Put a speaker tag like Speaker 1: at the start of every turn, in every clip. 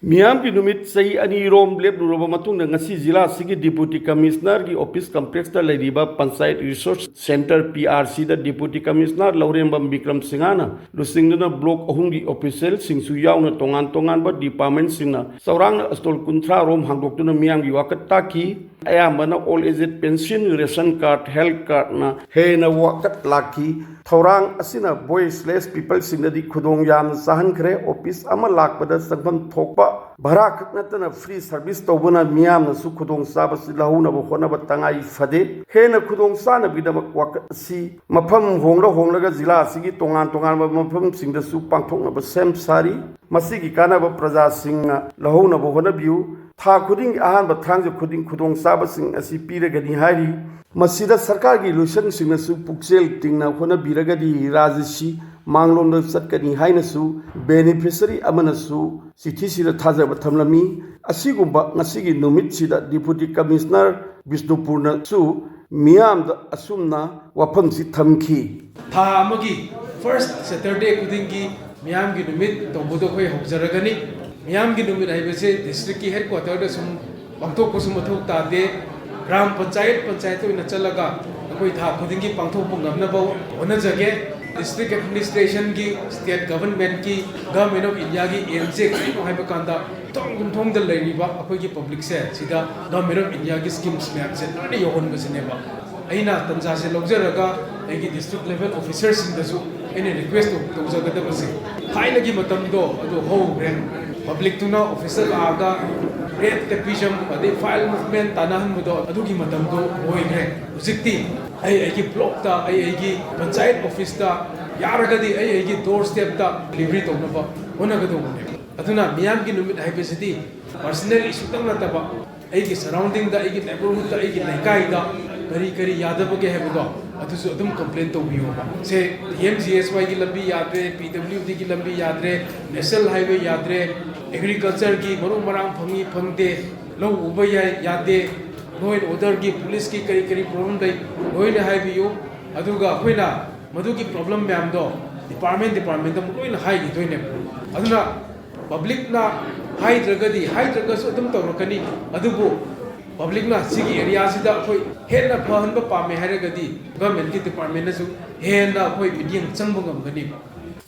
Speaker 1: मियाम की नुमित सही अनी रोम लेपलुरबा मतुंगना ngasi जिला सिगी डिप्यूटी कमिश्नर की ऑफिस कॉम्प्लेक्स ता लेरिबा पंचायत रिसोर्स सेंटर पीआरसी दा डिप्यूटी कमिश्नर लौरेंबम विक्रम सिंगाना लुसिंगना ब्लॉक अहुम की ऑफिशियल सिंगसु यावना तोंगान तोंगान बा डिपार्टमेंट सिंगना सौरांगना अस्टोल कुंथ्रा रोम हांगदोक्तुना मियाम की वाकत ताकी अयामबना all age pension ration card health card ना हेना वाकत लाकी थौरांग असिना वॉइसलेस पीपल सिंगदी खुदोंग याम सहनखरे ऑफिस अमा लाकपदा संगम थोकपा भरा खतना फ्री सर्विस तौबना मियाम नसु खुदोंग साबसि लहुनब होनब तंगाई फदे हेना खुदोंग सानबिदमक वाकत असि मफम होंगलगा जिला असिगी तोंगान तोंगान मफम सिंगदसु पांथोकनब सेम सारी मसिगी कानब प्रजा सिंगना लहुनब होनबियु था खुदिंग अहानब थांग खुदिंग खुदोंग साबसिंग असि पीरगनी हारी मसीदा सरकार की लुसन सिंगसु पुक्सेल तिंगना होनबिरगदी राजसी मांगलोम चटकनी हाइनसु बेनिफिशरी अमनसु चिठीसीदा थाजब थमलमी असिगुंबा ngasiगी नुमितसीदा डिप्यूटी कमिश्नर विष्णुपुरनसु मियामदा असुमना वफमसी थमखी
Speaker 2: था अमगी फर्स्ट सैटरडे खुदिंगी मियाम की नुमित तौबदो खोय हौजरगनी मियाम की नुमित हाइबसे डिस्ट्रिक्ट की हेडक्वार्टर दा सुम पांथोकपसु मथौ तादे ग्राम पंचायत ओइना चलगा अखोय था खुदिंगी पांथोकप ngamnaba होनजगे डिस्ट्रिक्ट एडमिनिस्ट्रेशन की स्टेट गवर्नमेंट की गवर्नमेंट ऑफ इंडिया की एमजे हाइबकांदा तोंग लेरिबा अखोय की पब्लिक से सिदा गवर्नमेंट ऑफ इंडिया की स्कीम्स मैप से लोने योहनबसिनेबा अइना तंजा से लौजरगा एगी डिस्ट्रिक्ट लेवल ऑफिसर सिंदसु एने रिक्वेस्ट तौजगदबसि थाइनगी मतमदो अदो होग्रे पब्लिक तुना ऑफिसर आगा रेट टेपिजम अदे फाइल मूवमेंट तानाहनबदो अदुगी मतमदो होइग्रे हुजिक्ति आई ब्लॉक ता आई पंचायत ऑफिस ता यारगदी आई डोर स्टेप ता डिलीवरी तौनबा होनगदोबने अदुना मियाम की नुमित हाइबसिदी पर्सनल इशू तंग नतबा आई सराउंडिंग दा आई नेबरहुड दा आई लेकाई दा करी करी यादबगे हेबदो अदुसु अदुम कंप्लेन तौबियोबा से एमजीएसवाई की लंबी यादरे पीडब्ल्यूडी की लंबी यादरे नेशनल हाईवे यादरे एग्रीकल्चर की मरु मरांग फंगी फंगते लो उबा यादे लॉ एंड ऑर्डर की पुलिस की करी करी प्रॉब्लम दई लोइने हाइबियो अदुगा अखोइना मधुगी प्रॉब्लम मैम दो डिपार्टमेंट दम लोइना हाइगी दोइने अदुना पब्लिक ना हाइद्रगसु अदुम तौरकनी अदुबो पब्लिक ना सिगी एरिया सिदा अखोइ हेना फहनबा पामे हाइरगदी गवर्नमेंट की डिपार्टमेंट नसु हेना अखोइ बिदिंग चंगबो गमगनी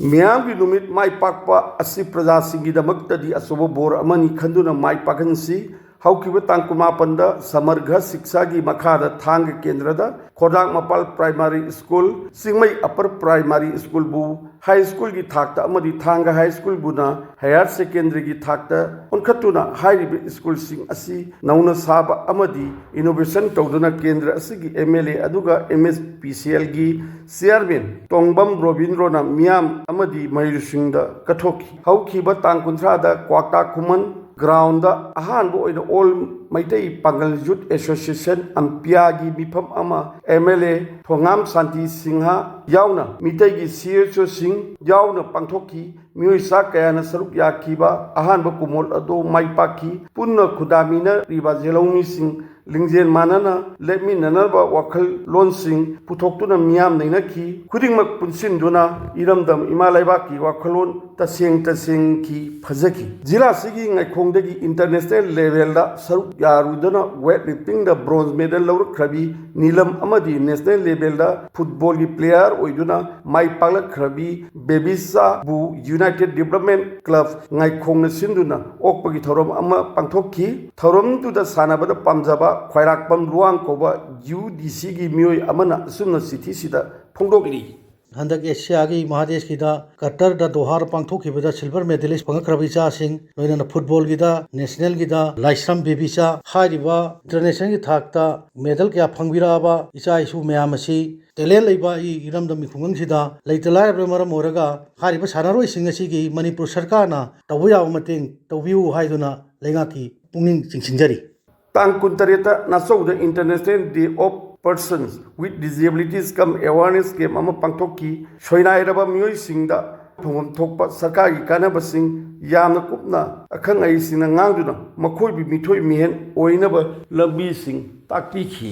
Speaker 1: मियाम की नुमित माई पाकपा असि प्रजा सिंगिदमक्तदी असोबो बोर अमनी खंदुना माई पाकनसी हौकिबा तांग कुमापंदा समर्घ शिक्षा की मखादा थांग केंद्रदा खोडांग मपाल प्राइमरी स्कूल सिंगमई अपर प्राइमरी स्कूल बु हाई स्कूल की थाकता अमदी थांग हाई स्कूल बुना हायर सेकेंडरी की थाकता उनखतुना हाइरिबे स्कूल सिंग असि नौना साबा अमदी इनोवेशन तौदुना केंद्र असि एमएलए अदुगा एमएसपीसीएल की चेयरमैन तोंगबम रोबिंद्रोना मियाम अमदी मयूरसिंगदा कथोकी हौकिबा तांग कुंथ्रादा क्वाक्टा खुमन ग्राउंड अहानब all Meitei Pangal youth association अम्पिया की मिफम अमा एमएलए थोंगाम शांति सिंह यावना मितई की सीएचओ सिंह यावना पांथोकी मियोइसा कयाना सरुक याखीबा अहानब कुमोल अदो माइपाकी पुन्ना खुदामीना रिबा जेलौमी सिंह लिंगजेन मानना लेमिननबा वखल लोन सिंह पुथोक्तुना मियाम नैनखी खुदिंगमक पुनसिनदुना इरमदम इमालैबा की वखलोन तसेंग की फजकी जिला सिगी ngaikhongdagi इंटरनेशनल लेवल दा सरुक यारुदना वेट लिफ्टिंग दा ब्रोंज मेडल लौरखबी नीलम अमदी नेशनल लेवल दा फुटबॉल की प्लेयर ओइदुना माई पालखबी बेबिसा बु United development club ngaikhongna sinduna okpagi thorom ama pangthokki thorom tu da sanabada pamjaba khwairakpam ruang koba UDC की मियोई अमना सुमना सिथि सिदा फोंदोकली
Speaker 3: हंदक एशिया की महादेश की कतर दोहार पांथोखिबदा सिल्वर मेडलिस्ट फंगख्रबी चासिंग लोइना फुटबॉल की नेशनल की लाइश्रम बेबीचा हारिबा इंटरनेशनल की थाकता मेडल क्या फंगबिराबा इचा इशु मयाम असी टेलेंट लेबा इरमदम मिखुंगंगसिदा लेतलायब मरम ओरगा हारिबा सानारोइसिंग असिगी मणिपुर सरकारना तौबो याव मतेंग तौबिउ हाइदुना लेंगा की पुंगिंग चिंगसिंजरी
Speaker 1: तांग कुंतरेता नासौदा international day of persons with disabilities come awareness game ama pangthokki soinairaba miyoi singda thongam thokpa sarkar gi kanaba sing yamna kupna akhang ai sina ngangduna makhoi bi mithoi mihen oinaba lambi sing takpi khi